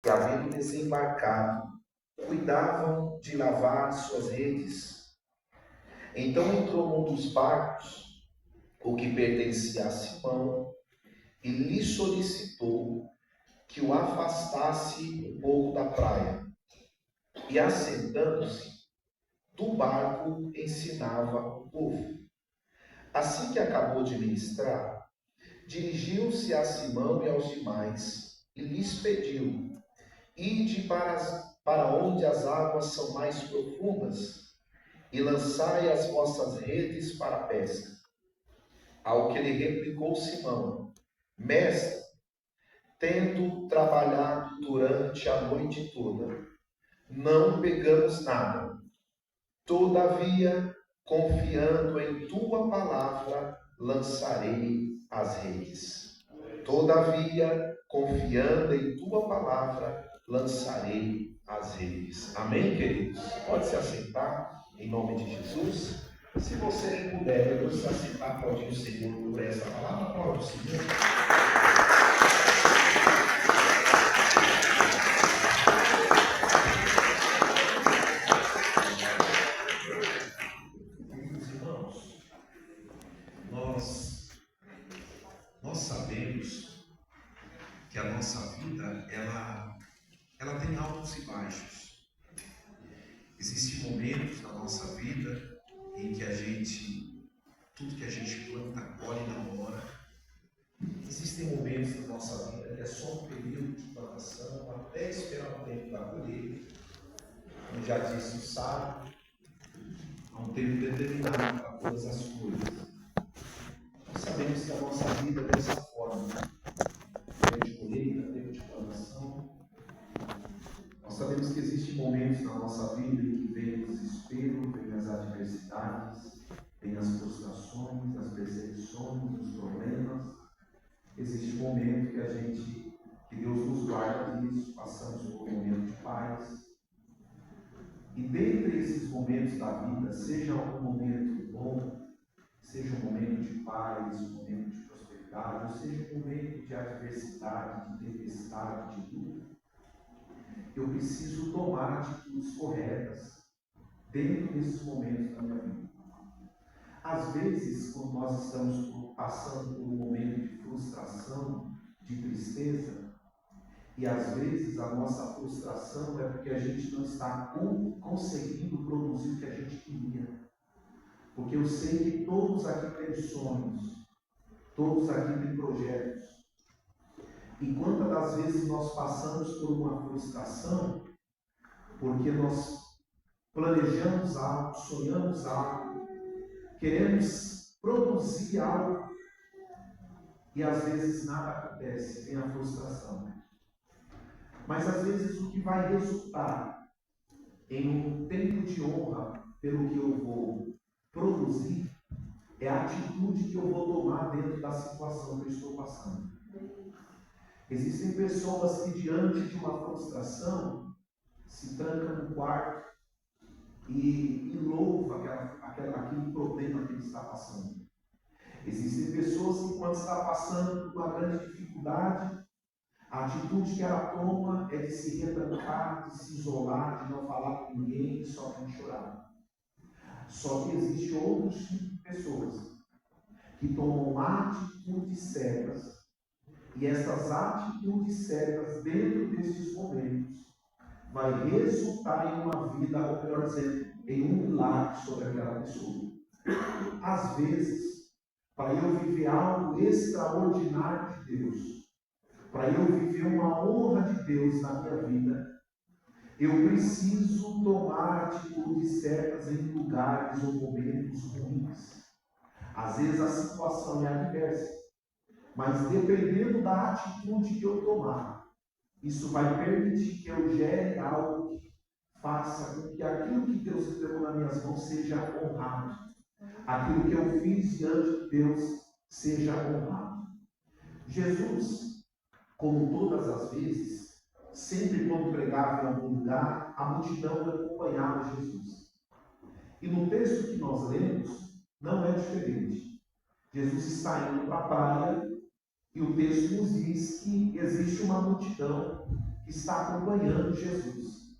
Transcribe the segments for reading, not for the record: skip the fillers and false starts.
e, havendo desembarcado, cuidavam de lavar suas redes. Então entrou num dos barcos, o que pertencia a Simão, e lhe solicitou que o afastasse um pouco da praia. E assentando-se, do barco ensinava o povo. Assim que acabou de ministrar, dirigiu-se a Simão e aos demais e lhes pediu: ide para onde as águas são mais profundas e lançai as vossas redes para a pesca. Ao que lhe replicou Simão: Mestre, tendo trabalhado durante a noite toda, não pegamos nada. Todavia, confiando em tua palavra, lançarei as redes. Todavia, confiando em tua palavra, lançarei as redes. Amém, queridos? Pode se assentar, em nome de Jesus. Se você nem puder, depois se assentar, aplaudir o Senhor por essa palavra. Aplaude o Senhor. Queridos irmãos, nós sabemos que a nossa vida, ela tem altos e baixos. Existem momentos na nossa vida em que tudo que a gente planta, colhe na hora. Existem momentos na nossa vida que é só um período de plantação, até esperar o tempo da colheita. Como já disse o sábio, há um tempo determinado para todas as coisas. Nós sabemos que a nossa vida é dessa forma. Tempo de colheita, tempo de plantação. Nós sabemos que existem momentos na nossa vida em que vem o desespero, vem as adversidades, vem as frustrações, as perseguições, os problemas. Existe um momento que Deus nos guarda disso, passamos por um momento de paz. E dentre esses momentos da vida, seja um momento bom, seja um momento de paz, um momento de prosperidade, ou seja um momento de adversidade, de tempestade, de luta, eu preciso tomar atitudes corretas dentro desses momentos da minha vida. Às vezes, quando nós estamos passando por um momento de frustração, de tristeza, e às vezes a nossa frustração é porque a gente não está conseguindo produzir o que a gente queria. Porque eu sei que todos aqui têm sonhos, todos aqui têm projetos. E quantas das vezes nós passamos por uma frustração porque nós planejamos algo, sonhamos algo, queremos produzir algo e às vezes nada acontece, vem a frustração. Mas às vezes o que vai resultar em um tempo de honra pelo que eu vou produzir é a atitude que eu vou tomar dentro da situação que eu estou passando. Existem pessoas que diante de uma frustração se trancam no quarto e louva aquele problema que ele está passando. Existem pessoas que quando está passando por uma grande dificuldade, a atitude que ela toma é de se retrancar, de se isolar, de não falar com ninguém, só de chorar. Só que existe outros tipos de pessoas que tomam atitudes cegas. E essas atitudes cegas dentro desses momentos vai resultar em uma vida, ou melhor dizendo, em um milagre sobre aquela pessoa. Às vezes, para eu viver algo extraordinário de Deus, para eu viver uma honra de Deus na minha vida, eu preciso tomar atitudes certas em lugares ou momentos ruins. Às vezes a situação é adversa, mas dependendo da atitude que eu tomar, isso vai permitir que eu gere algo que faça com que aquilo que Deus entregou nas minhas mãos seja honrado. Aquilo que eu fiz diante de Deus seja honrado. Jesus, como todas as vezes, sempre quando pregava em algum lugar, a multidão acompanhava Jesus. E no texto que nós lemos, não é diferente. Jesus está indo para a praia e o texto nos diz que existe uma multidão que está acompanhando Jesus.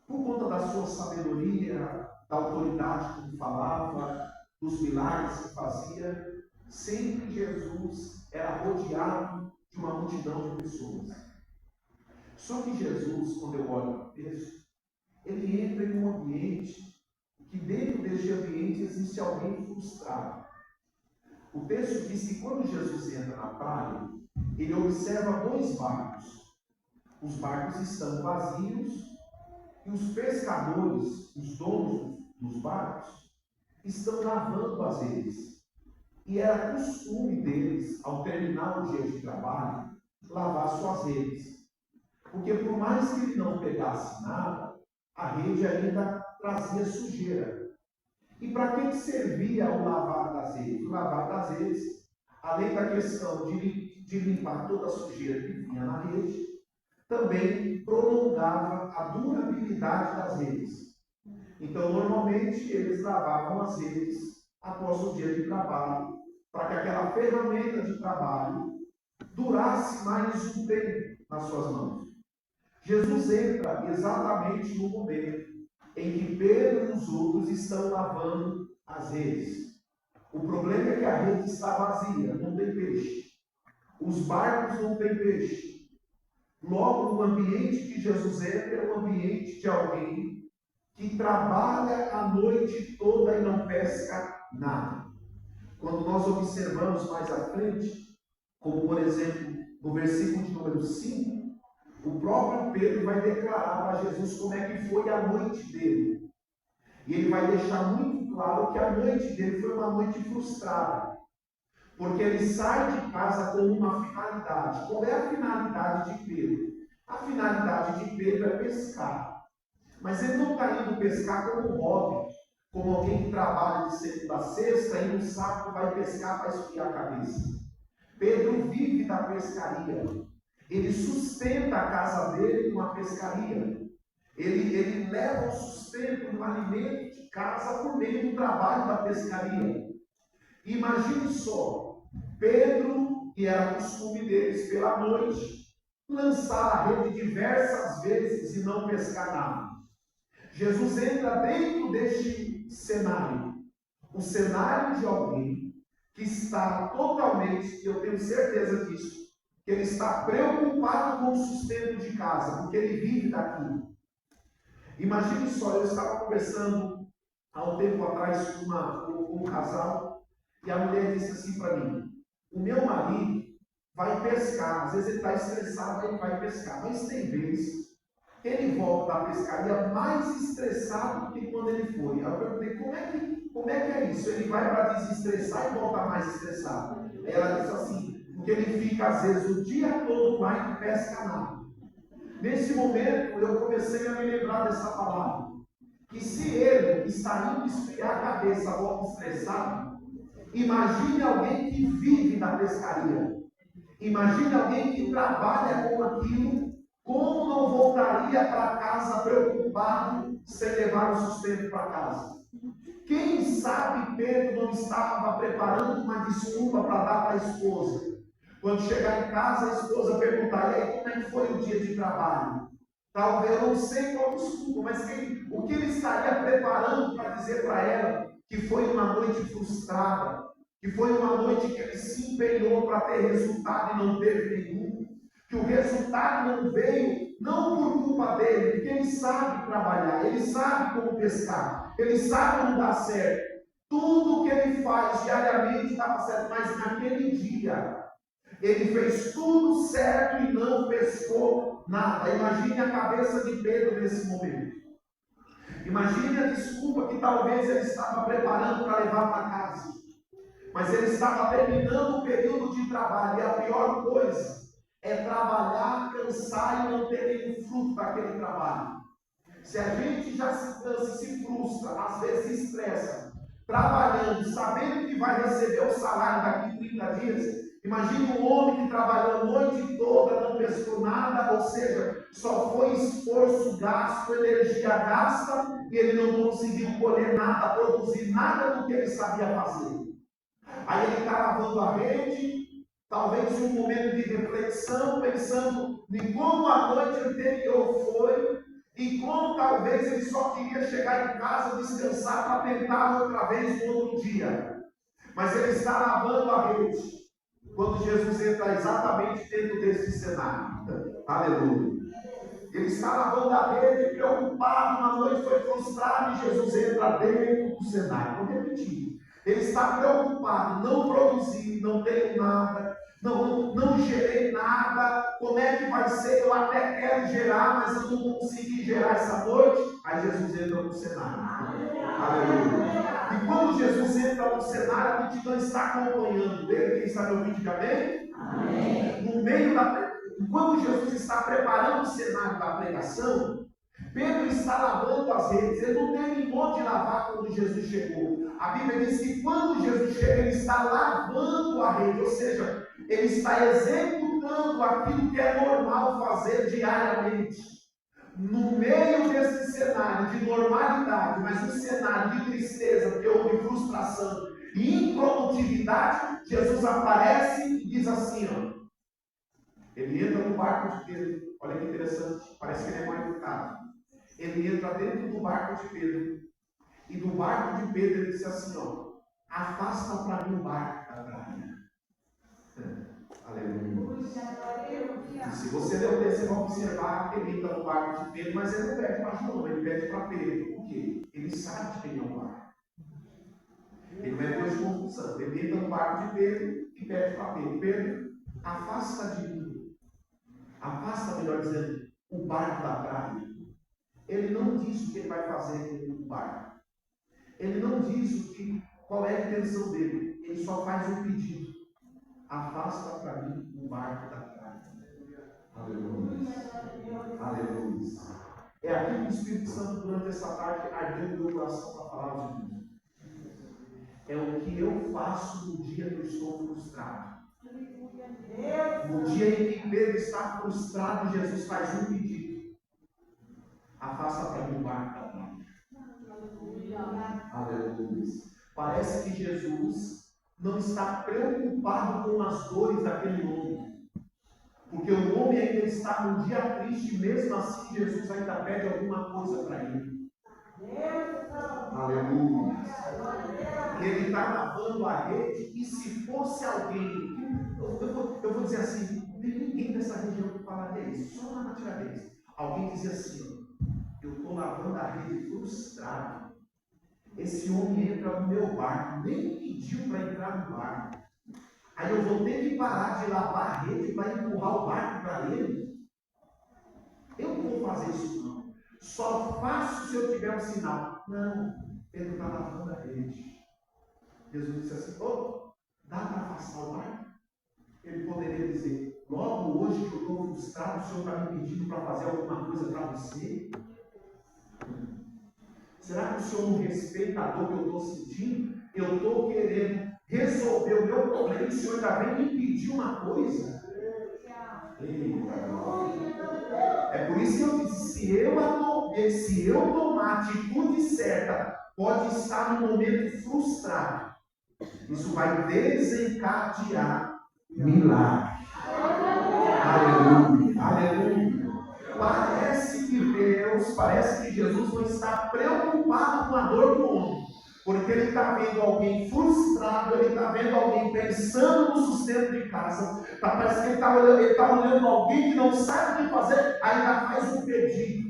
Por conta da sua sabedoria, da autoridade que falava, dos milagres que fazia, sempre Jesus era rodeado de uma multidão de pessoas. Só que Jesus, quando eu olho para o texto, ele entra em um ambiente que dentro deste ambiente existe alguém frustrado. O texto diz que quando Jesus entra na praia, ele observa 2 barcos. Os barcos estão vazios e os pescadores, os donos dos barcos, estão lavando as redes. E era costume deles, ao terminar o dia de trabalho, lavar suas redes. Porque por mais que ele não pegasse nada, a rede ainda trazia sujeira. E para que servia o lavar das redes? O lavar das redes, além da questão de limpar toda a sujeira que vinha na rede, também prolongava a durabilidade das redes. Então, normalmente, eles lavavam as redes após o dia de trabalho, para que aquela ferramenta de trabalho durasse mais um tempo nas suas mãos. Jesus entra exatamente no momento em que Pedro e os outros estão lavando as redes. O problema é que a rede está vazia, não tem peixe. Os barcos não têm peixe. Logo, o ambiente que Jesus entra é o ambiente de alguém que trabalha a noite toda e não pesca nada. Quando nós observamos mais à frente, como por exemplo no versículo de número 5, o próprio Pedro vai declarar para Jesus como é que foi a noite dele. E ele vai deixar muito claro que a noite dele foi uma noite frustrada. Porque ele sai de casa com uma finalidade. Qual é a finalidade de Pedro? A finalidade de Pedro é pescar. Mas ele não está indo pescar como um hobby, como alguém que trabalha de segunda a sexta e no sábado vai pescar para esfriar a cabeça. Pedro vive da pescaria. Ele sustenta a casa dele com a pescaria. Ele leva o sustento do alimento de casa por meio do trabalho da pescaria. Imagine só, Pedro, que era costume deles pela noite, lançar a rede diversas vezes e não pescar nada. Jesus entra dentro deste cenário, o cenário de alguém que está totalmente, eu tenho certeza disso, que ele está preocupado com o sustento de casa, porque ele vive daquilo. Imagine só, eu estava conversando há um tempo atrás com um casal, e a mulher disse assim para mim: o meu marido vai pescar, às vezes ele está estressado, ele vai pescar, mas tem vezes que ele volta da pescaria mais estressado do que quando ele foi. Eu perguntei, como é que é isso? Ele vai para desestressar e volta mais estressado. Aí ela disse assim, porque ele fica às vezes o dia todo lá e não pesca nada. Nesse momento eu comecei a me lembrar dessa palavra, que se ele está indo esfriar a cabeça, volta estressado, imagine alguém que vive na pescaria. Imagine alguém que trabalha com aquilo, como não voltaria para casa preocupado sem levar o sustento para casa. Quem sabe Pedro não estava preparando uma desculpa para dar para a esposa. Quando chegar em casa, a esposa perguntar: e aí, como é que foi o dia de trabalho? Talvez eu não sei qual desculpa, mas o que ele estaria preparando para dizer para ela que foi uma noite frustrada, que foi uma noite que ele se empenhou para ter resultado e não teve nenhum, que o resultado não veio, não por culpa dele, porque ele sabe trabalhar, ele sabe como pescar, ele sabe como dar certo. Tudo que ele faz diariamente estava certo, mas naquele dia ele fez tudo certo e não pescou nada. Imagine a cabeça de Pedro nesse momento. Imagine a desculpa que talvez ele estava preparando para levar para casa. Mas ele estava terminando o período de trabalho. E a pior coisa é trabalhar, cansar e não ter nenhum fruto daquele trabalho. Se a gente já se cansa, se frustra, às vezes estressa, trabalhando, sabendo que vai receber o salário daqui a 30 dias, imagine um homem que trabalhou a noite toda, não pescou nada, ou seja, só foi esforço gasto, energia gasta, e ele não conseguiu colher nada, produzir nada do que ele sabia fazer. Aí ele está lavando a rede, talvez um momento de reflexão, pensando em como a noite anterior foi, e como talvez ele só queria chegar em casa, descansar para tentar outra vez no outro dia. Mas ele está lavando a rede, quando Jesus entra exatamente dentro desse cenário. Aleluia. Ele está lavando a rede, preocupado, uma noite foi frustrado e Jesus entra dentro do cenário. Vou repetir. Ele está preocupado, não produzi, não tenho nada, não gerei nada, como é que vai ser? Eu até quero gerar, mas eu não consegui gerar essa noite. Aí Jesus entra no cenário. Aleluia. E quando Jesus entra no cenário, a multidão está acompanhando ele. Quem está me ouvindo, diga amém? Amém. No meio quando Jesus está preparando o cenário da pregação, Pedro está lavando as redes. Ele não terminou de lavar quando Jesus chegou. A Bíblia diz que quando Jesus chega, ele está lavando a rede, ou seja, ele está executando aquilo que é normal fazer diariamente. No meio desse cenário de normalidade, mas um cenário de tristeza, porque houve frustração e improdutividade, Jesus aparece e diz assim, ó. Ele entra no barco de Pedro. Olha que interessante, parece que ele é mal educado. Ele entra dentro do barco de Pedro. E do barco de Pedro ele disse assim, ó, afasta para mim o barco da praia. Aleluia. E se você ler o texto, você vai observar que ele entra no barco de Pedro, mas ele não pede para João, ele pede para Pedro. Por quê? Ele sabe de quem é o barco. Ele não é Deus de confusão. Ele entra no barco de Pedro e pede para Pedro. Pedro, afasta de mim. Afasta, melhor dizendo, o barco da praia. Ele não diz o que ele vai fazer com o barco. Ele não diz qual é a intenção dele. Ele só faz um pedido. Afasta para mim o barco da praia. Aleluia. Aleluia. É aqui que o Espírito Santo, durante essa tarde, ardeu no meu coração para falar de Deus. É o que eu faço no dia que eu estou frustrado. No dia em que Pedro está frustrado, Jesus faz um pedido. Afasta para mim o barco da praia. Aleluia. Parece que Jesus não está preocupado com as dores daquele homem. Porque o homem ainda está num dia triste, mesmo assim Jesus ainda pede alguma coisa para ele. Aleluia. Ele está lavando a rede, e se fosse alguém, eu vou dizer assim, não tem ninguém dessa região que falaria isso, só na Tiradentes. Alguém dizia assim, eu estou lavando a rede frustrado. Esse homem entra no meu barco, nem pediu para entrar no barco. Aí eu vou ter que parar de lavar a rede para empurrar o barco para ele? Eu não vou fazer isso não. Só faço se eu tiver um sinal. Não, ele está lavando a rede. Jesus disse assim, dá para afastar o barco? Ele poderia dizer, logo hoje que eu estou frustrado, o Senhor está me pedindo para fazer alguma coisa para você? Será que o Senhor não respeita a dor que eu estou sentindo? Eu estou querendo resolver o meu problema, o Senhor ainda vem me pedir uma coisa? É por isso que eu disse, se eu tomar a atitude certa, pode estar no momento frustrado. Isso vai desencadear milagre. Aleluia, aleluia. Parece que Jesus não está preocupado com a dor do homem, porque ele está vendo alguém frustrado, ele está vendo alguém pensando no sustento de casa, parece que ele está olhando alguém que não sabe o que fazer, ainda faz um pedido.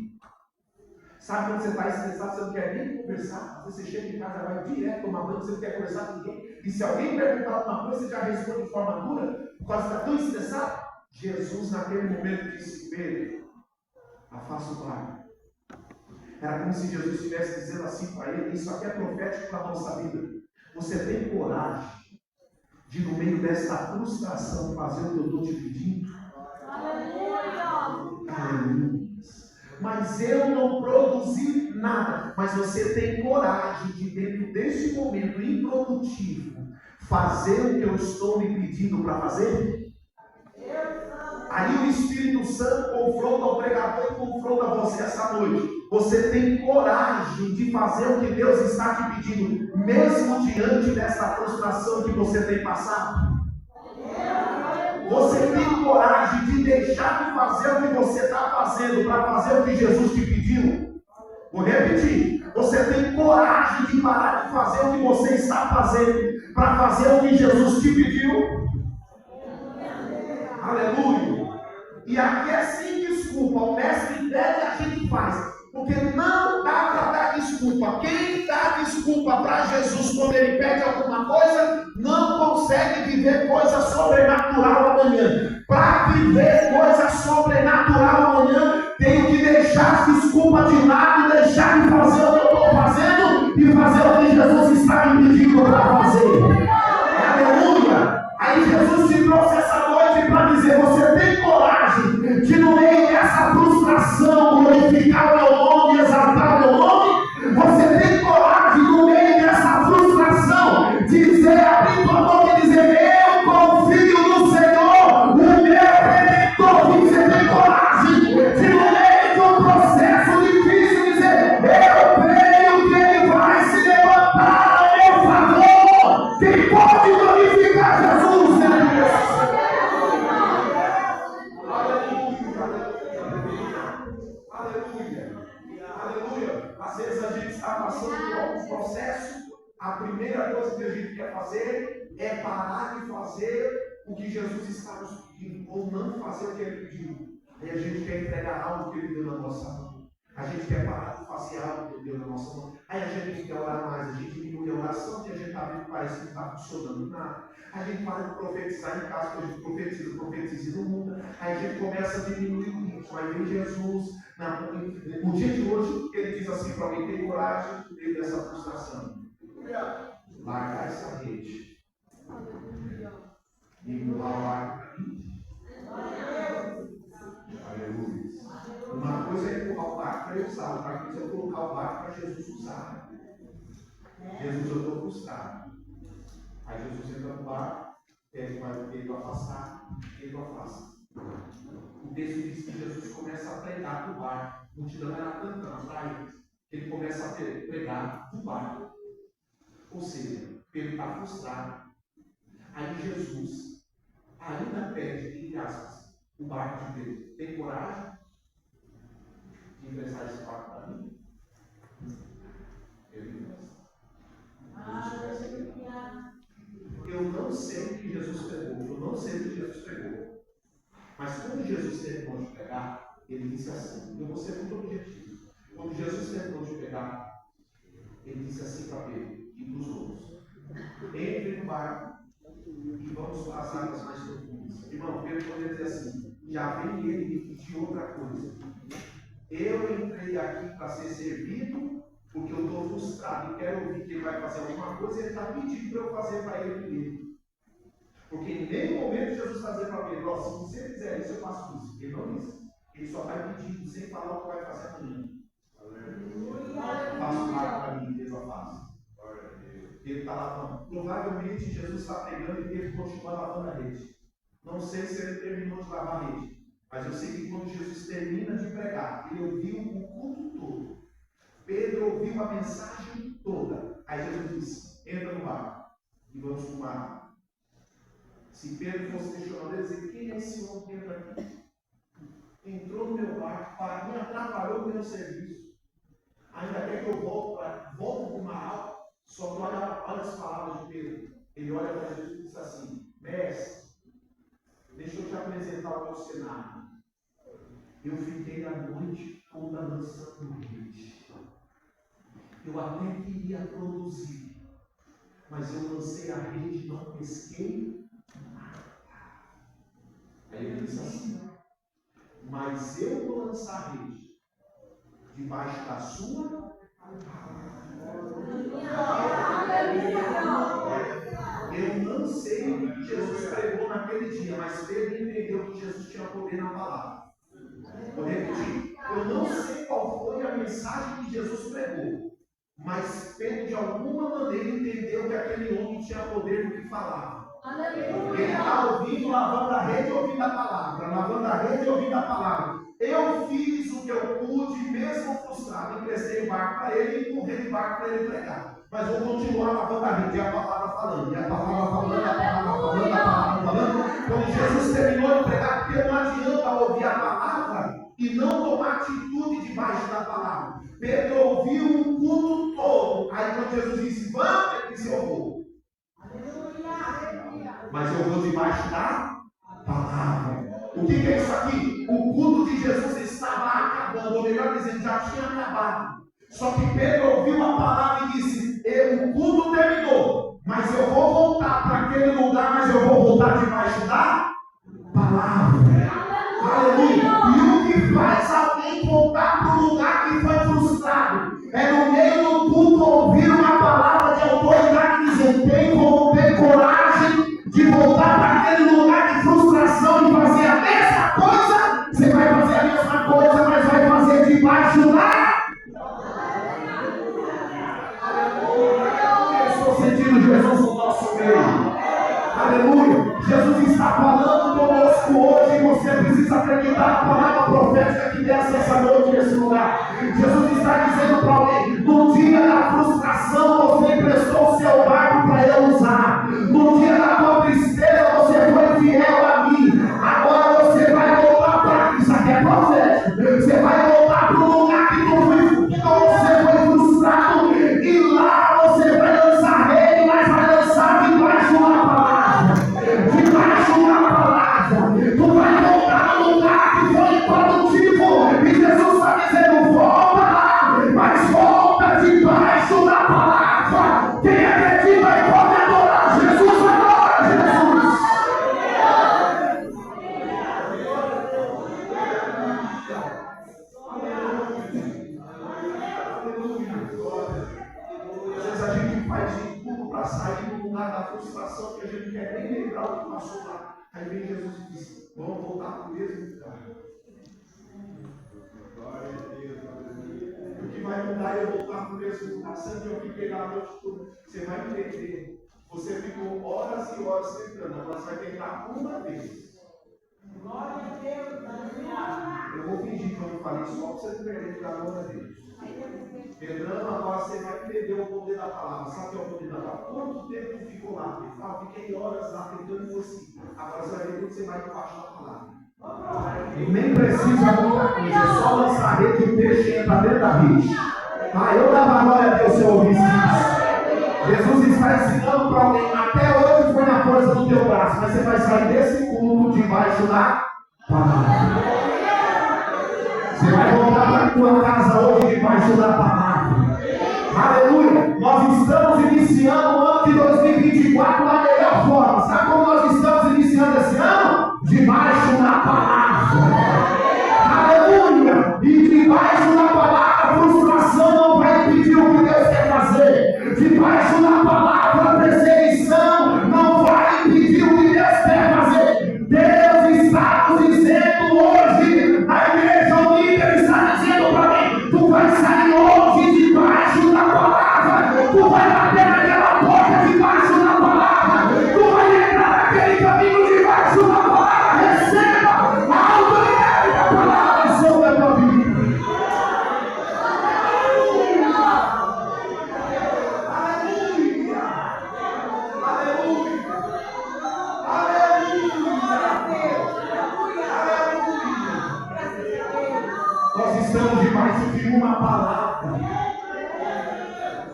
Sabe quando você está estressado, você não quer nem conversar, você chega em casa, vai direto tomar banho, você não quer conversar com ninguém, e se alguém perguntar alguma coisa, você já responde de forma dura, por causa que está tão estressado. Jesus naquele momento disse, Pedro, afasta o barco. Era como se Jesus estivesse dizendo assim para ele, isso aqui é profético para a nossa vida. Você tem coragem de, no meio dessa frustração, fazer o que eu estou te pedindo? Aleluia! Aleluia! Mas eu não produzi nada. Mas você tem coragem de, dentro deste momento improdutivo, fazer o que eu estou lhe pedindo para fazer? Aí o Espírito Santo confronta o pregador e confronta você essa noite. Você tem coragem de fazer o que Deus está te pedindo, mesmo diante dessa frustração que você tem passado? Você tem coragem de deixar de fazer o que você está fazendo para fazer o que Jesus te pediu? Vou repetir. Você tem coragem de parar de fazer o que você está fazendo para fazer o que Jesus te pediu? Aleluia! E aqui é sem desculpa. O mestre pede, a gente faz. Porque não dá para dar desculpa. Quem dá desculpa para Jesus quando ele pede alguma coisa, não consegue viver coisa sobrenatural amanhã. Para viver coisa sobrenatural amanhã, tenho que deixar as desculpas de lado, deixar de fazer o que eu estou fazendo e fazer o que Jesus está me pedindo para fazer. Aleluia! Aí Jesus te trouxe essa noite para dizer: você tem coragem de, no meio dessa frustração, glorificar o meu nome, exaltar o meu nome? Você tem coragem, no meio dessa frustração, dizer, abrir tua boca e dizer: eu confio no Senhor, o meu Redentor? Você tem coragem de, no meio de um processo difícil, dizer: eu creio que Ele vai se levantar a meu favor? Quem pode glorificar Jesus? Aleluia. Às vezes a gente está passando por algum processo, a primeira coisa que a gente quer fazer é parar de fazer o que Jesus está nos pedindo, ou não fazer o que Ele pediu. E a gente quer entregar algo que Ele deu na nossa mão. A gente quer parar de fazer algo que Ele deu na nossa mão. Aí a gente quer orar mais, a gente diminui a oração e a gente está vendo que parece que não está funcionando nada. A gente para de profetizar em casa, que a gente profetiza no mundo. Aí a gente começa a diminuir o ritmo. Aí vem Jesus, no dia de hoje, Ele diz assim para alguém: tem coragem no meio dessa frustração. Largar essa rede. E empurrar o barco para mim. Aleluia. Uma coisa é empurrar o barco para eu usar, outra coisa é colocar o barco para Jesus usar. Jesus, eu estou frustrado. Aí Jesus entra no barco, pede para ele afastar, ele afasta. O texto diz que Jesus começa a pregar do barco. A multidão era tanta na praia que ele começa a pregar do barco. Ou seja, Pedro está frustrado. Aí Jesus ainda pede, entre aspas, o barco de Pedro: tem coragem de emprestar esse barco para mim? Ele empresta. Eu não sei o que Jesus pregou, eu não sei o que Jesus pregou. Mas quando Jesus terminou de pregar, ele disse assim: eu vou ser muito objetivo. Quando Jesus terminou de pregar, ele disse assim para Pedro e para os outros: entre no barco e vamos para as águas mais profundas. Irmão, Pedro poderia dizer assim: já vem ele repetir outra coisa. Eu entrei aqui para ser servido, porque eu estou frustrado e quero ouvir que ele vai fazer alguma coisa e ele está pedindo para eu fazer para ele primeiro. Porque em nenhum momento Jesus está dizendo para Pedro: se você fizer isso, eu faço isso. Ele não disse. Ele só vai pedindo sem falar o que vai fazer amanhã. Faça o barco para mim, Deus a faça. Ele está lavando. Provavelmente Jesus está pegando e Pedro continua lavando a rede. Não sei se ele terminou de lavar a rede, mas eu sei que quando Jesus termina de pregar, ele ouviu o culto todo. Pedro ouviu a mensagem toda. Aí Jesus disse: entra no barco e vamos para o mar. Se Pedro fosse questionado, ele ia dizer: quem é esse homem que entra aqui? Entrou no meu barco, me atrapalhou o meu serviço. Ainda quer que eu volte para o mar. Só que olha as palavras de Pedro. Ele olha para Jesus e diz assim: mestre, deixa eu te apresentar o meu cenário. Eu fiquei a noite toda lançando rede. Eu até queria produzir, mas eu lancei a rede e não pesquei nada. Aí ele diz assim: mas eu vou lançar a rede debaixo da sua Eu não sei o que Jesus pregou naquele dia, mas Pedro entendeu que Jesus tinha poder na palavra. Vou repetir: eu não sei qual foi a mensagem que Jesus pregou, mas Pedro de alguma maneira entendeu que aquele homem tinha poder no que falava. Ele está ouvindo, lavando a rede e ouvindo a palavra, lavando a rede e ouvindo a palavra. Eu fiz o que eu pude, mesmo frustrado, emprestei o barco para ele e empurrei o barco para ele pregar. mas vou continuar lavando a rede. E a palavra falando, e a palavra falando, a palavra falando, a palavra falando. Quando Jesus terminou de pregar, porque não adianta ouvir a palavra e não tomar atitude debaixo da palavra. Pedro ouviu o culto todo. Aí quando Jesus disse, vamos, ele disse, eu vou. Mas eu vou debaixo da palavra. O que é isso aqui? O culto de Jesus estava acabando, ou melhor dizendo, já tinha acabado. Só que Pedro ouviu a palavra e disse, o culto terminou, mas eu vou voltar para aquele lugar, mas eu vou voltar debaixo da palavra. Aleluia. E o que faz alguém voltar para o lugar que foi frustrado é no meio do culto ouvir uma palavra de autoridade e dizer, vou ter coragem de voltar para aquele lugar de frustração e fazer a mesma coisa. Você vai fazer a mesma coisa, mas vai fazer debaixo da... Eu estou sentindo Jesus no nosso meio. Aleluia. Jesus está falando conosco hoje e você precisa acreditar na palavra profética que desce essa noite nesse lugar. Jesus está dizendo para alguém, no dia da frustração você emprestou o seu barco para eu usar. No dia da tua tristeza você foi fiel a mim. Agora você vai voltar para isso aqui é profético. Você vai voltar para o lugar que você foi frustrado e lá você vai lançar rede, mas vai lançar debaixo da palavra. Debaixo da palavra. Tu vai voltar no lugar que foi improdutivo. E Jesus está dizendo, volta lá, mas volta debaixo da palavra. Quem acredita e pode adorar Jesus, adora Jesus. Às vezes a gente faz de tudo para sair do lugar da frustração, que a gente quer nem lembrar o que passou lá. Aí vem Jesus e diz, vamos voltar para o mesmo lugar. O que vai mudar é eu voltar para o mesmo lugar. Santo, eu fiquei lá a noite toda. Você vai entender. Você ficou horas e horas tentando. Agora você vai tentar uma vez. Glória a Deus. Eu vou fingir que eu não falei só para você entender da glória a Deus. Pedrão, agora você vai entender o poder da palavra. Sabe o que é o poder da palavra? Quanto tempo tu ficou lá? Fiquei horas lá tentando você. Agora você vai ver que você vai debaixo da palavra. Nem precisa muita coisa, é só lançar a rede e o peixe entra dentro da rede. Eu dava glória a Deus se eu ouvisse isso. Jesus está ensinando para alguém, até hoje foi na força do teu braço, mas você vai sair desse culto debaixo da palavra. Você vai voltar para a tua casa hoje debaixo da palavra. Aleluia! Nós estamos iniciando o ano de 2024 da melhor forma. Sabe como nós estamos iniciando esse ano? Debaixo da palavra. Aleluia! E debaixo da palavra a frustração não vai impedir o que Deus quer fazer. Debaixo da palavra a perseguição não vai impedir o que Deus quer fazer. Deus está nos dizendo hoje, na igreja unida, Ele está dizendo para mim, tu vai sair hoje debaixo da palavra. Tu vai bater naquela porta debaixo da palavra. Tu vai entrar naquele caminho debaixo da palavra. Receba a autoridade da palavra sobre a tua vida. Aleluia! Aleluia! Aleluia! Nós estamos debaixo de uma palavra.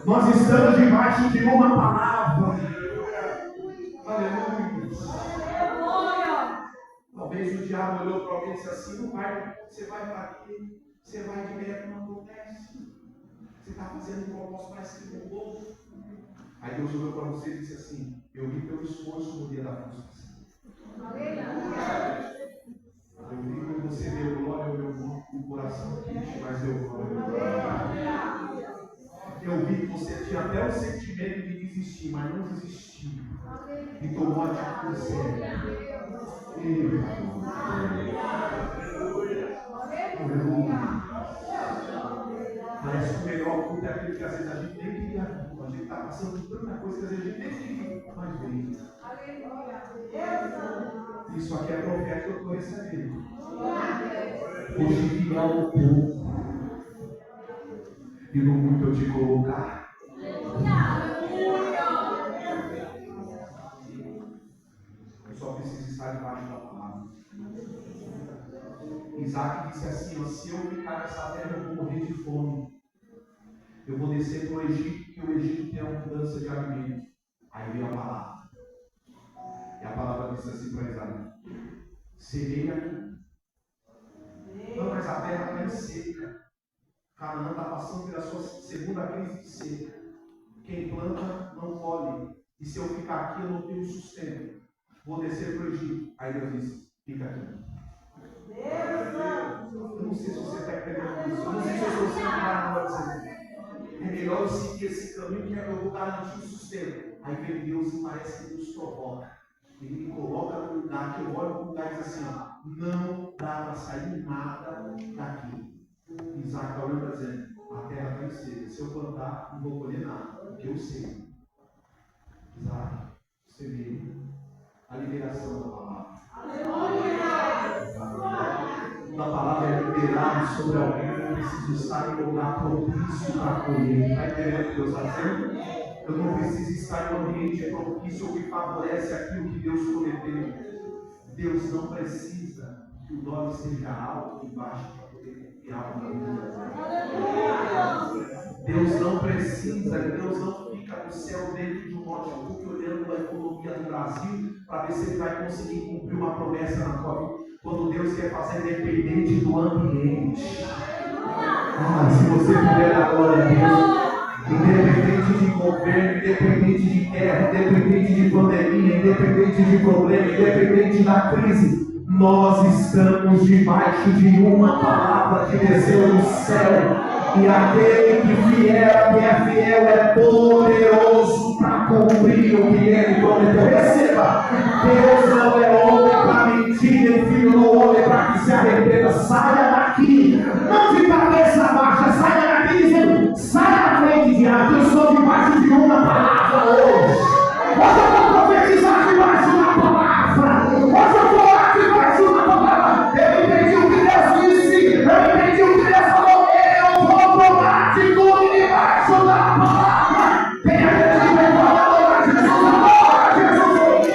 Nós estamos debaixo de uma palavra. Aleluia! Talvez o diabo olhou para alguém e disse assim, não vai, você vai para aqui, você vai direto, não acontece. Você está fazendo um propósito, parece que mudou. Aí Deus olhou para você e disse assim, eu vi teu esforço no dia da frustração. Eu vi que você deu glória ao meu nome, o coração triste, mas deu glória. Eu vi que você tinha até o sentimento de desistir, mas não desistiu. E tomou a atitude certa. Aleluia. Parece que o melhor culto é aquele que às vezes a gente nem queria. A gente está passando por tanta coisa que às vezes a gente nem queria. Mas bem. Isso aqui é profeta que eu estou recebendo. Hoje vi algo pouco. E no muito eu te colocar. Isaac disse assim, ó, se eu ficar nessa terra eu vou morrer de fome. Eu vou descer para o Egito, que o Egito tem abundância de alimento. Aí veio a palavra. E a palavra disse assim para Isaac, serei aqui. Não, mas a terra está seca. Canaã está passando pela sua segunda crise de seca. Quem planta não colhe. E se eu ficar aqui eu não tenho sustento. Vou descer para o Egito. Aí Deus disse, fica aqui. Eu não sei se você está entendendo isso. Eu não sei se você está entendendo. É melhor eu seguir esse caminho que eu vou garantir o sustento. Aí vem Deus e parece que Deus provoca. Ele me coloca no lugar que eu olho para o lugar e diz assim, ó, não dá para sair nada daqui. Isaac está olhando e dizendo, a terra está em seca. Se eu plantar, não vou colher nada, porque eu sei. Isaac, você vê a liberação da palavra. Quando a palavra é liberada sobre alguém, eu preciso estar em um lugar propício para colher. Está entendendo o que Deus está dizendo? Eu não preciso estar em um ambiente propício que favorece aquilo que Deus prometeu. Deus não precisa que o dólar esteja alto e baixo para poder confiar algo na vida. Deus não precisa, Deus não fica no céu dentro de um notebook olhando a economia do Brasil para ver se ele vai conseguir cumprir uma promessa na tua vida. Quando Deus quer fazer independente do ambiente. Se você puder dar glória a Deus, independente de governo, independente de guerra, independente de pandemia, independente de problema, independente da crise, nós estamos debaixo de uma palavra que desceu do céu. E aquele que é fiel é poderoso para cumprir o que ele prometeu. Receba! Deus não é homem para mentir, nem filho do homem para que se arrependa. Saia daqui, não de cabeça baixa, saia daqui dizendo, saia da frente de arte. Eu sou debaixo de uma palavra hoje. Hoje eu vou profetizar debaixo de uma palavra. Hoje eu vou orar debaixo de uma palavra. Eu entendi o que Deus disse, eu entendi o que Deus falou. Atitude debaixo da palavra. Tem a gente que vai falar de Jesus, agora, Jesus.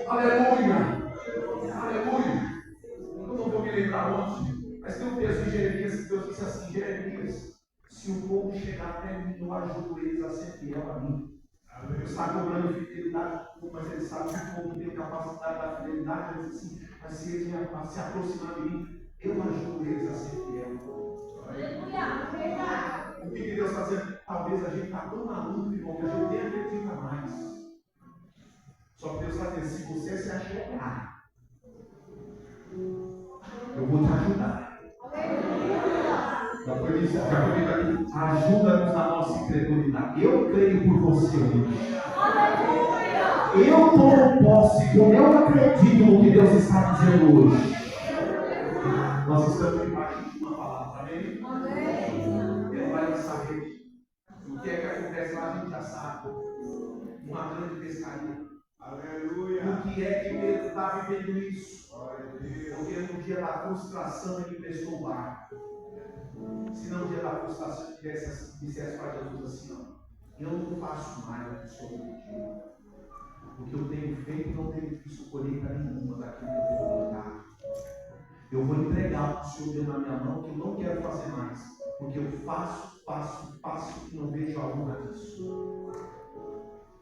Aleluia. Aleluia. Eu não vou me lembrar onde, mas tem um texto de Jeremias que Deus disse assim, Jeremias, se o povo chegar até mim, eu ajudo eles a ser fiel a mim. Deus está cobrando fidelidade, mas ele sabe que o povo tem capacidade da fidelidade, mas assim, mas se eles se aproximar de mim, eu ajudo eles a ser fiel. O que Deus está dizendo? Talvez a gente está tão maluco, irmão, que a gente nem acredita mais. Só que Deus está dizendo, se você se achegar, eu vou te ajudar. Ajuda-nos na nossa incredulidade. Eu creio por você hoje. Eu tomo posse, como eu acredito no que Deus está dizendo hoje. Nós estamos debaixo de uma palavra, amém? Ele vai nos saber. O que é que acontece lá, a gente já sabe. Uma grande pescaria. Aleluia. O que é que Pedro está vivendo isso? Porque no dia da frustração ele prestou o barco. Se não, no dia da frustração ele dissesse para Jesus assim, ó, eu não faço mais o que sou pedido. O que eu tenho feito não tenho visto colheita nenhuma daquilo que eu tenho plantado. Eu vou entregar o que o Senhor deu na minha mão, que eu não quero fazer mais. Porque eu faço e não vejo a honra disso.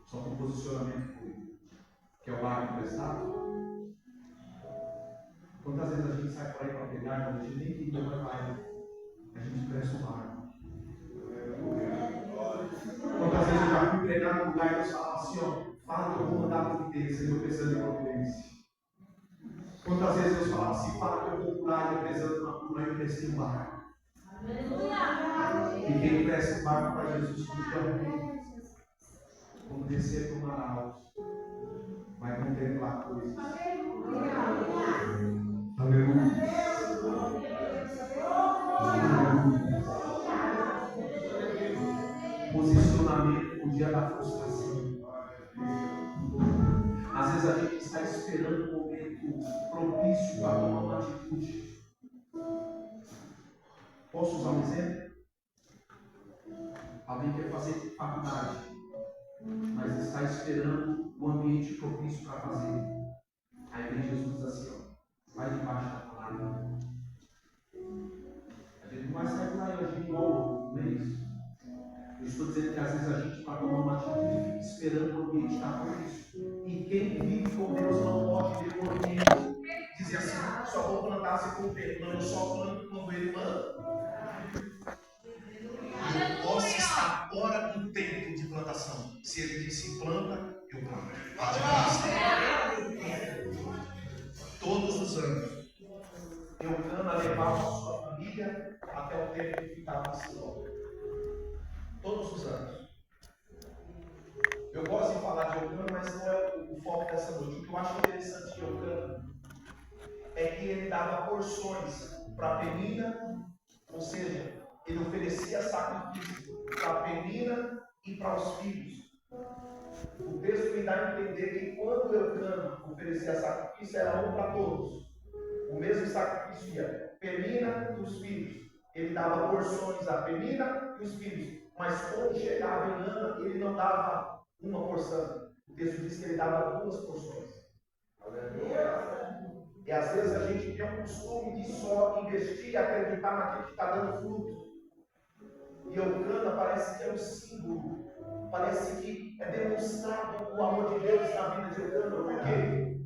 Só que o posicionamento foi, que é o barco emprestado. Quantas vezes a gente sai por aí para pegar, a gente nem queria mais vai. A gente presta o barco. Quantas vezes eu já fui pregar no lugar e Deus falava assim, ó, fala que eu vou mandar providência, eu precisando de providência. Quantas vezes Deus falava assim, fala que eu vou curar e eu precisando de uma cura, eu prestei o barco. E quem presta o barco para Jesus Cristo, quando descer para o mar alto, vai contemplar coisas. Aleluia. Posicionamento no dia da frustração. Às vezes a gente está esperando um momento propício para tomar uma atitude. Posso usar um exemplo? Alguém quer fazer faculdade, mas está esperando o ambiente propício para fazer. Aí vem Jesus diz assim, ó, vai debaixo da palavra. A gente não vai sair por aí agindo igual louco, não é isso? Eu estou dizendo que às vezes a gente, para tomar uma atitude, fica esperando o ambiente estar propício. E quem vive com Deus não pode ver o ambiente. Dizer assim, só vou plantar se for tempo. Não, eu só planto quando ele manda. Eu posso estar fora do tempo de plantação. Se ele disse planta, eu planto. Todos os anos, Eucana levava a sua família até o tempo que ficava em Siló. Todos os anos. Eu gosto de falar de Eucana, mas não é o foco dessa noite. O que eu acho interessante de Eucana é que ele dava porções para Penina, ou seja, ele oferecia sacrifício para Penina e para os filhos. O texto me dá a entender que quando Eucana oferecia sacrifício, era um para todos. O mesmo sacrifício ia Penina e os filhos. Ele dava porções a Penina e os filhos. Mas quando chegava em Ana, ele não dava uma porção. O texto diz que ele dava 2 porções. E às vezes a gente tem o costume de só investir e acreditar naquilo que está dando fruto. E Eucana parece que é um símbolo, parece que é demonstrado o amor de Deus na vida de Eucana. Por quê?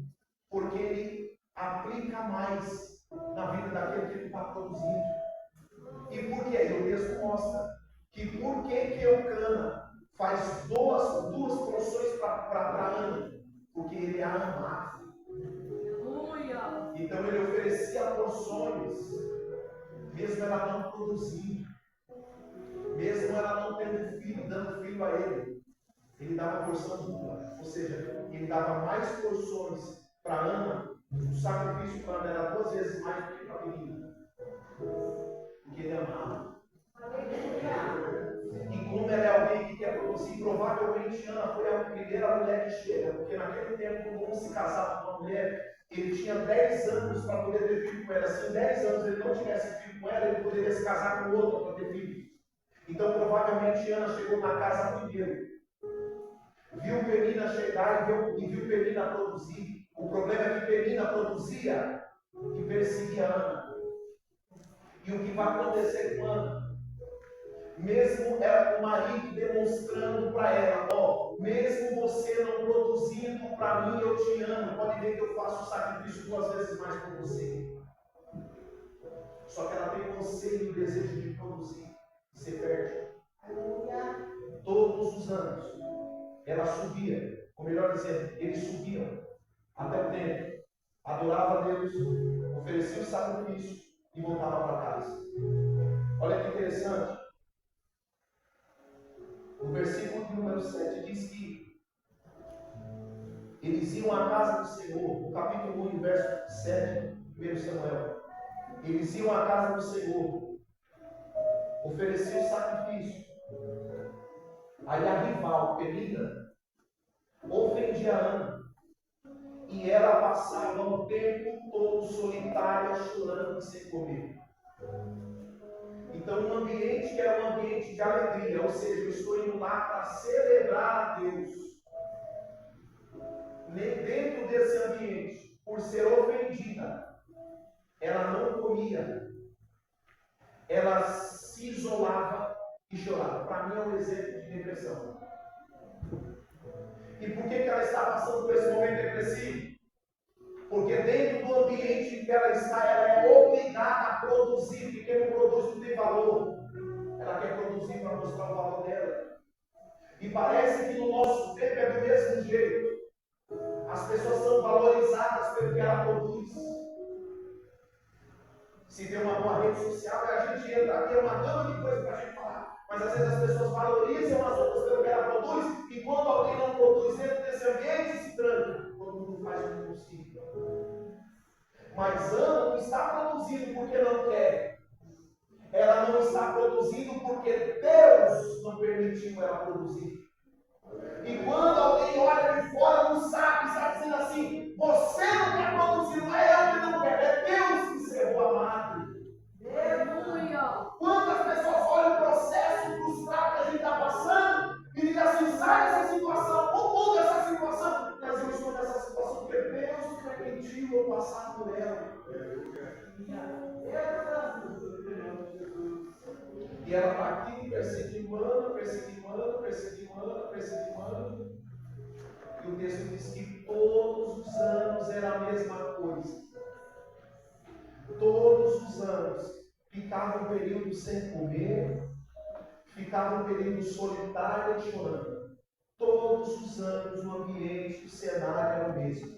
Porque ele aplica mais na vida daquele que ele está produzindo. E por quê? E o texto mostra que por que Eucana faz duas porções para Ana? Porque ele a amava. Então ele oferecia porções, mesmo ela não produzindo, mesmo ela não tendo filho, dando filho a ele. Ele dava porção dupla, ou seja, ele dava mais porções para Ana. O sacrifício para Ana era 2 vezes mais do que para a menina, porque ele amava. E como ela é alguém que quer produzir, provavelmente Ana foi a primeira mulher que chega, porque naquele tempo, quando um se casava com uma mulher, ele tinha 10 anos para poder ter filho com ela. Se em 10 anos ele não tivesse filho com ela, ele poderia se casar com outra para ter filho. Então, provavelmente, Ana chegou na casa primeiro. Viu Penina chegar e viu Penina produzir. O problema é que Penina produzia e perseguia Ana. E o que vai acontecer com Ana? Mesmo ela, o marido demonstrando para ela, mesmo você não produzindo para mim, eu te amo. Pode ver que eu faço o sacrifício 2 vezes mais por você. Só que ela tem o anseio e o desejo de produzir. Você perde. Todos os anos, ela subia, ou melhor dizendo, eles subiam até o templo, adorava a Deus, oferecia o sacrifício e voltava para casa. Olha que interessante. O versículo número 7 diz que eles iam à casa do Senhor, no capítulo 1, verso 7, 1 Samuel. Eles iam à casa do Senhor, ofereciam o sacrifício. Aí a rival, Penina, ofendia Ana. E ela passava o tempo todo solitária, chorando e sem comer. Então, um ambiente que era um ambiente de alegria, ou seja, eu estou indo lá para celebrar a Deus. Dentro desse ambiente, por ser ofendida, ela não comia, ela se isolava e chorava. Para mim é um exemplo de depressão. E por que ela está passando por esse momento depressivo? Porque dentro do ambiente em que ela está, ela é obrigada a produzir, porque quem não produz não tem valor. Ela quer produzir para mostrar o valor dela. E parece que no nosso tempo é do mesmo jeito. As pessoas são valorizadas pelo que ela produz. Se tem uma boa rede social, a gente entra aqui, é uma gama de coisas para a gente falar. Mas às vezes as pessoas valorizam as outras pelo que ela produz, e quando alguém não produz dentro desse ambiente, se tranca. Todo mundo faz o possível. Mas Ana não está produzindo porque não quer. Ela não está produzindo porque Deus não permitiu ela produzir. E quando alguém olha de fora, não sabe, está dizendo assim: você não quer produzir, não é eu que não quero, é Deus que encerrou a madre. Quantas pessoas olham o processo frustrado que a gente está E ela está aqui perseguindo. E o texto diz que todos os anos era a mesma coisa. Todos os anos ficava um período sem comer, ficava um período solitário e chorando. Todos os anos o ambiente, o cenário era o mesmo.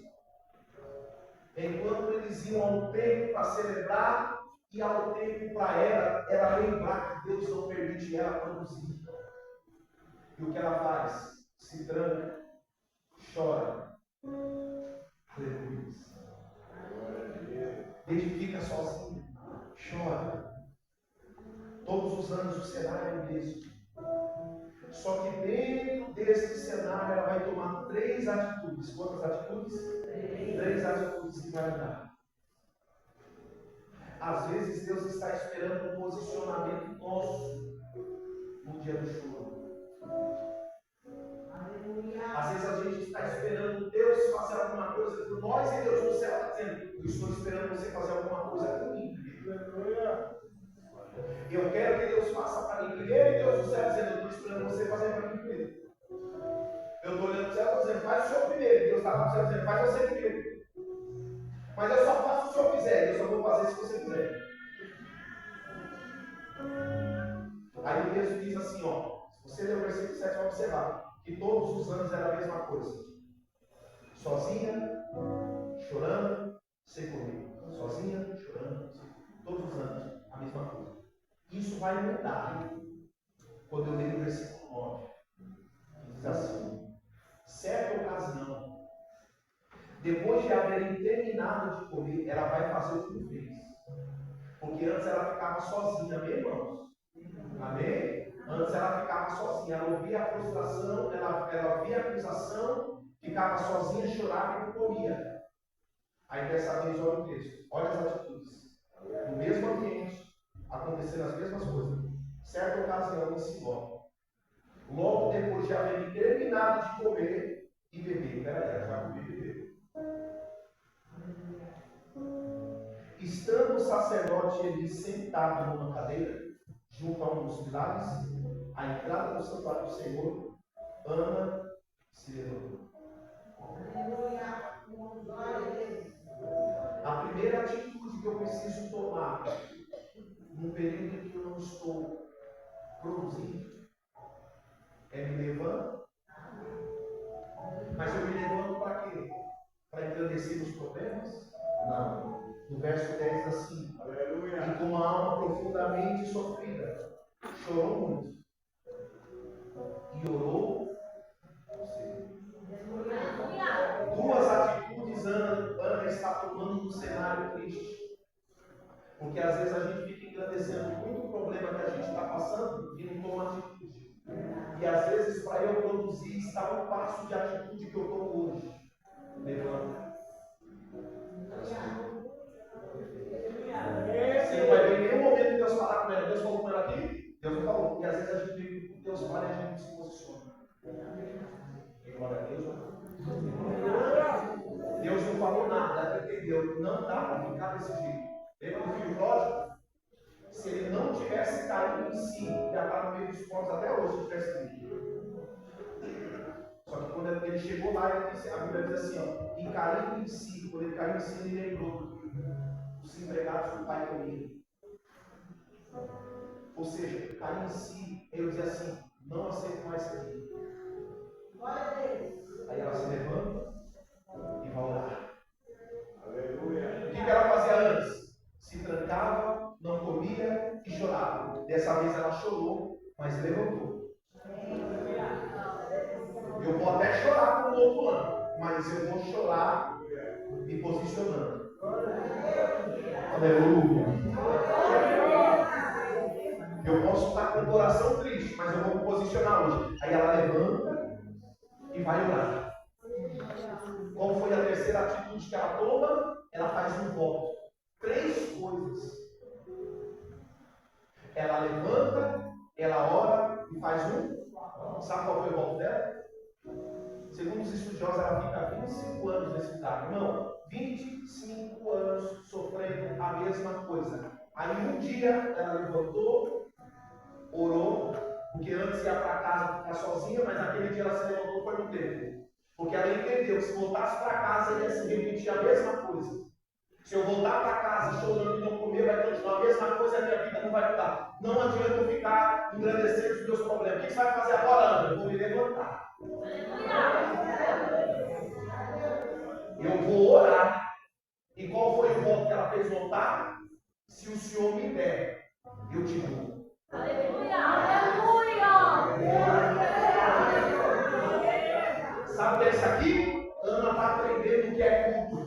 Enquanto eles iam ao templo para celebrar, e ao tempo para ela lembrar que Deus não permite ela produzir. E o que ela faz? Se tranca, chora. Aleluia. Edifica sozinha, chora. Todos os anos o cenário é o mesmo. Só que dentro desse cenário ela vai tomar 3 atitudes. Quantas atitudes? 3 atitudes que vai dar. Às vezes Deus está esperando um posicionamento nosso no dia do choro. Às vezes a gente está esperando Deus fazer alguma coisa por nós e Deus no céu está dizendo: eu estou esperando você fazer alguma coisa por mim. Eu quero que Deus faça para mim primeiro, e Deus no céu dizendo: eu estou esperando você fazer para mim primeiro. Eu estou olhando para o céu e estou dizendo: faz o senhor primeiro. Deus está lá no céu dizendo: faz você primeiro. Mas eu só faço se o senhor fizer, eu só vou fazer se você fizer. Aí o texto diz assim, ó, se você ler o versículo 7, vai observar que todos os anos era a mesma coisa. Sozinha, chorando, sem comer. Sozinha, chorando, sem comer. Todos os anos, a mesma coisa. Isso vai mudar quando eu ler o versículo 9. Diz assim: certa ocasião, depois de haverem terminado de comer, ela vai fazer o que fez. Porque antes ela ficava sozinha, amém, irmãos? Amém? Antes ela ficava sozinha, ela ouvia a frustração, ela ouvia a acusação, ficava sozinha, chorava e não comia. Aí dessa vez, olha o texto, olha as atitudes. No mesmo ambiente, acontecendo as mesmas coisas. Certa ocasião em Siló, logo depois de haverem terminado de comer e beber. Peraí, já comi e beber. Estando o sacerdote Eli sentado numa cadeira, junto a um dos pilares, à entrada do santuário do Senhor, Ana se levantou. A primeira atitude que eu preciso tomar num período em que eu não estou produzindo é me levantar. Mas eu me levanto para quê? Para engrandecer os problemas? Não. No verso 10 assim: aleluia. E com uma alma profundamente sofrida, chorou muito e orou ao Senhor. Duas atitudes Ana está tomando no cenário triste. Porque às vezes a gente fica engrandecendo muito o problema que a gente está passando e não toma atitude. E às vezes, para eu produzir, está um passo de atitude que eu tomo hoje. Levanta. Você não vai ver em nenhum momento Deus falar com ela. Deus falou com ela aqui? Deus não falou. Porque às vezes a gente vê que Deus fala e a gente não se posiciona. Glória a Deus. Deus não falou nada, entendeu? Não dá para ficar desse jeito. Lembra do filho pródigo? Se ele não tivesse caído em si, já está no meio dos povos até hoje, se tivesse vindo. Só que quando ele chegou lá, ele disse, a Bíblia diz assim, ó, e caindo em si, quando ele caiu em si, ele lembrou dos empregados do pai comigo. Ou seja, caiu em si, ele diz assim, não aceito mais isso aqui. Aí ela se levanta e vai orar. Aleluia. O que ela fazia antes? Se trancava, não comia e chorava. Dessa vez ela chorou, mas levantou. Eu vou até chorar com o outro ano, mas eu vou chorar me posicionando. Aleluia. Eu posso estar com o coração triste, mas eu vou me posicionar hoje. Aí ela levanta e vai orar. Qual foi a terceira atitude que ela toma? Ela faz um voto. 3 coisas. Ela levanta, ela ora e faz um. Sabe qual foi o voto dela? Segundo os estudiosos, ela fica 25 anos nesse lugar. Não, 25 anos sofrendo a mesma coisa. Aí um dia ela levantou, orou, porque antes ia para casa ficar sozinha, mas naquele dia ela se levantou e foi no templo. Porque ela entendeu que se voltasse para casa ia se repetir a mesma coisa. Se eu voltar para casa chorando e não comer, vai continuar a mesma coisa e a minha vida não vai mudar. Não adianta eu ficar engrandecendo os meus problemas. O que você vai fazer agora, Ana? Eu vou me levantar. Eu vou orar. E qual foi o voto que ela fez voltar? Se o Senhor me der, eu te dou. Aleluia! Aleluia! Sabe o que é isso aqui? Ana está aprendendo o que é culto.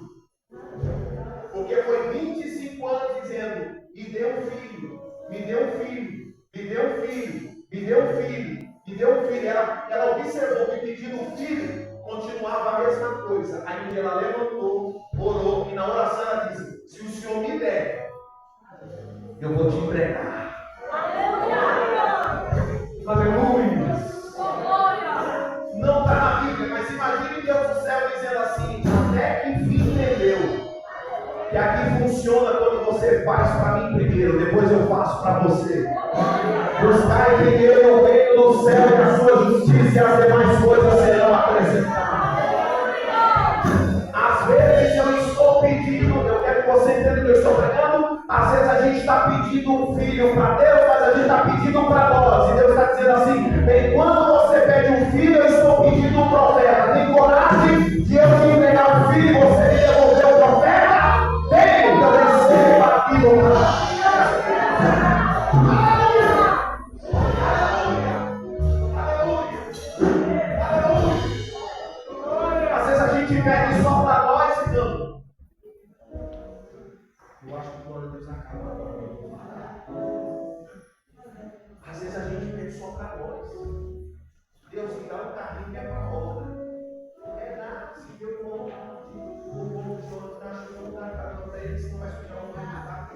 Porque foi 25 anos dizendo: me dê um filho, me dê um filho, me dê um filho, me dê um filho, me dê um filho. Ela observou que pedindo um filho continuava a mesma coisa. Aí um dia ela levantou, orou, e na oração ela disse: se o Senhor me der, eu vou te entregar. Aleluia! Não está na Bíblia, mas imagine Deus do céu dizendo assim: até que enfim entendeu que aqui funciona quando você faz para mim primeiro, depois eu faço para você. Buscar primeiro o reino do céu e a sua justiça, e as demais coisas serão acrescentadas. Às vezes eu estou pedindo, eu quero que você entenda que eu estou pregando. Às vezes a gente está pedindo um filho para Deus, mas a gente está pedindo para nós. E Deus está dizendo assim: enquanto você pede um filho, eu estou pedindo um profeta. Tem coragem de eu te entregar um filho e você me devolver o profeta? Tenho, eu recebo aquilo. Às vezes a gente pede só para nós e não. Eu acho que o glória a Deus acaba agora. Às vezes a gente pede só para nós. Deus me dá um carrinho que é para a obra. É nada, se Deus não o povo de outro está achando da casa para eles, não vai sujar o nome de carro.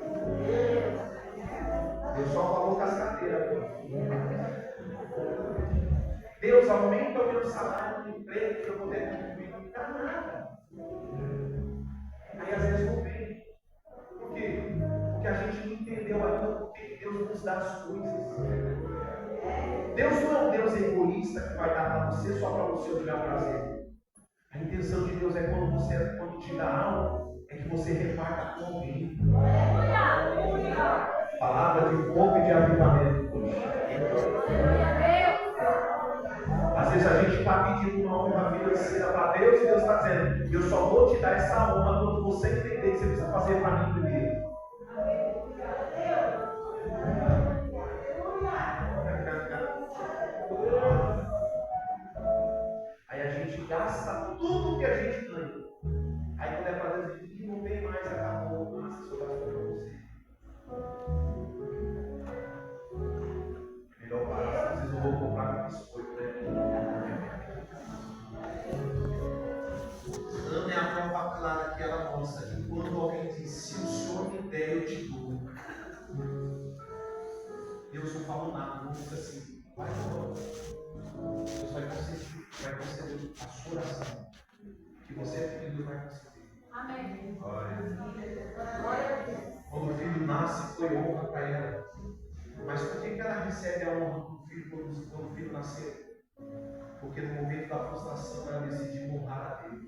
Deus só falou cascateira. Deus aumenta o meu salário no emprego que eu vou ter que não dá nada. Aí às vezes não vem. Por quê? Porque a gente não entendeu ainda porque Deus nos dá as coisas. Deus não é um Deus egoísta que vai dar para você só para você olhar prazer. A intenção de Deus é quando te dá algo, é que você reparta com alguém. Palavra de fogo e de avivamento. Às vezes a gente está pedindo uma honra financeira para Deus e Deus está dizendo: eu só vou te dar essa honra quando você entender que você precisa fazer para mim primeiro. Aí a gente gasta tudo que a gente ganha. Aí quando é para Deus, ele não tem mais, acabou. Nossa, isso eu gasto para você. Melhor parar, às vezes eu vou comprar com biscoito, né? Ana é a prova clara que ela mostra que quando alguém diz: se o Senhor me der, eu te dou. Deus não falou nada, não fica assim: vai embora. Deus vai conceder a sua oração. Que você é filho, Deus vai conceder. Amém. Quando o filho nasce, foi honra para ela. Mas por que ela recebe a honra do filho quando o filho nasceu? Porque no momento da frustração ela decidiu honrar a Deus.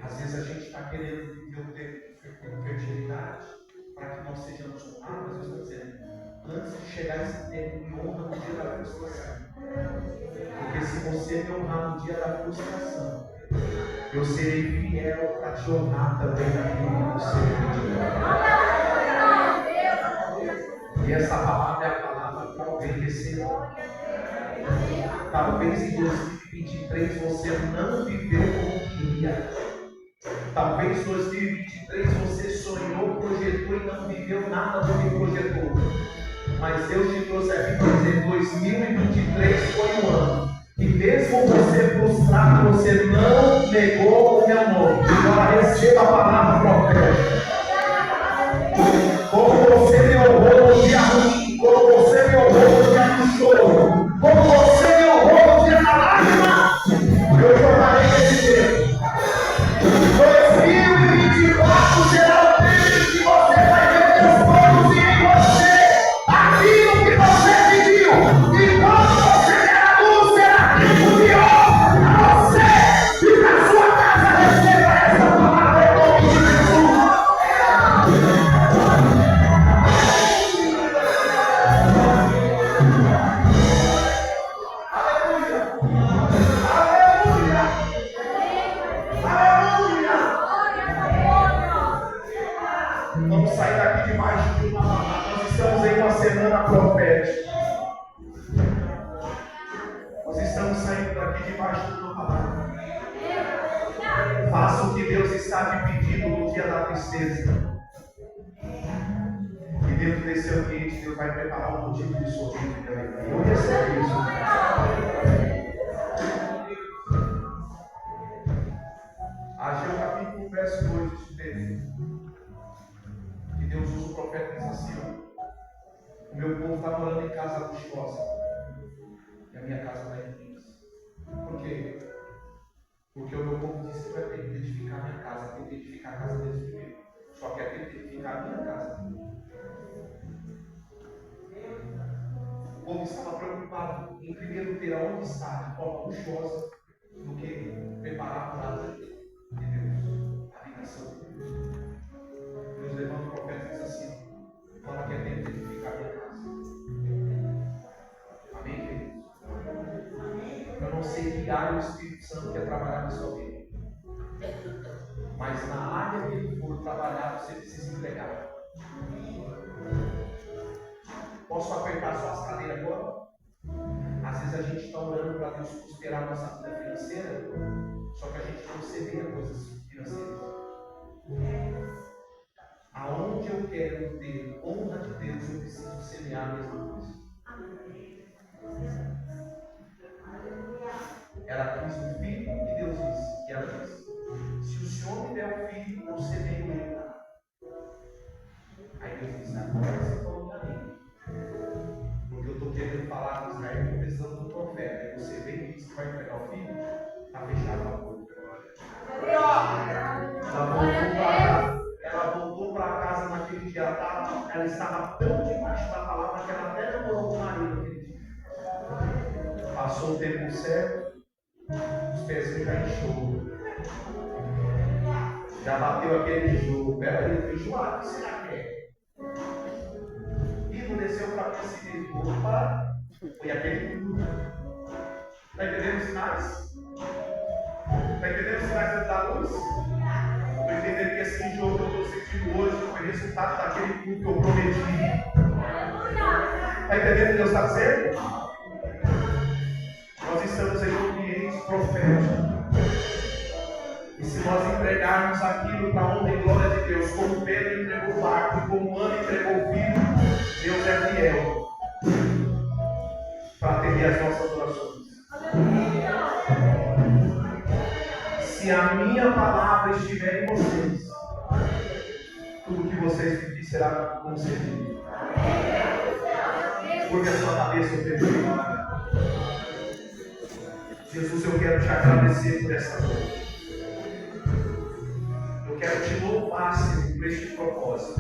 Às vezes a gente está querendo viver fertilidade para que nós sejamos honrados, mas Deus está dizendo: antes de chegar esse tempo, me honra no dia da frustração. Porque se você me honrar no dia da frustração, eu serei fiel para te honrar também naquilo que você pediu. E essa palavra é a palavra para alguém receber. Talvez em 2023 você não viveu como queria. Talvez em 2023 você sonhou, projetou e não viveu nada do que projetou. Mas Deus te trouxe aqui para dizer: 2023 foi um ano. E mesmo você frustrado, você não negou o meu nome. Agora receba a palavra profética. Como você me honrou no dia ruim, como você me honrou no dia do choro, como você me honrou no dia da lágrima, eu tornarei profético. Nós estamos saindo daqui debaixo da tua palavra. Faça o que Deus está te pedindo no dia da tristeza. E dentro desse ambiente, Deus vai preparar um motivo de sorriso e de alegria. Eu recebo isso. Ageu capítulo 1, verso 2 deste texto. Que Deus usa o profeta e diz assim: o meu povo está morando em casa luxuosa e a minha casa está em ruínas. Por quê? Porque o meu povo disse que vai ter que edificar a minha casa, tem que edificar a casa deles primeiro. Só quer ter que edificar a minha casa. O povo estava preocupado em primeiro ter aonde estar de forma luxuosa do que preparar a morada de Deus, a habitação de Deus. Deus levanta o profeta e diz assim: fala que é tempo de edificar a minha casa. Amém, queridos? Eu não sei que área o Espírito Santo quer trabalhar na sua vida, mas na área que ele for trabalhar, você precisa entregar. Posso apertar só as cadeiras agora? Às vezes a gente está orando para Deus prosperar a nossa vida financeira, só que a gente não semeia coisas financeiras. Aonde eu quero ter honra de Deus, eu preciso semear a mesma coisa. Ela quis um filho e Deus disse, e ela disse: se o Senhor me der um filho, eu semeio ele. Aí Deus disse: agora você falou para mim, porque eu estou querendo falar com Israel, estou precisando do profeta. Aí você vem e diz que vai entregar o filho, está fechado a boca. Ela voltou para casa naquele dia, ela estava tão debaixo da palavra que ela até namorou o marido naquele dia. Passou o tempo certo, os pezinhos já enxugam. Já bateu aquele jogo. Peraí, eu estou enjoado, o que será que é? E não desceu para esse mesmo. Opa, foi aquele tudo. Está entendendo os sinais? Está entendendo os sinais da luz? Estou entendendo que esse jogo que eu estou sentindo hoje foi resultado daquele culto que eu prometi. Está entendendo o que Deus está dizendo? Nós estamos em um ambiente profético. E se nós entregarmos aquilo para a honra e glória de Deus, como Pedro entregou o barco e como Ana entregou o filho, Deus é fiel para atender as nossas orações. Se a minha palavra estiver em vocês, tudo que vocês pedirem será concedido. Curve a sua cabeça, Pedro. Jesus, eu quero te agradecer por essa noite. Eu quero te louvar, Senhor, por este propósito.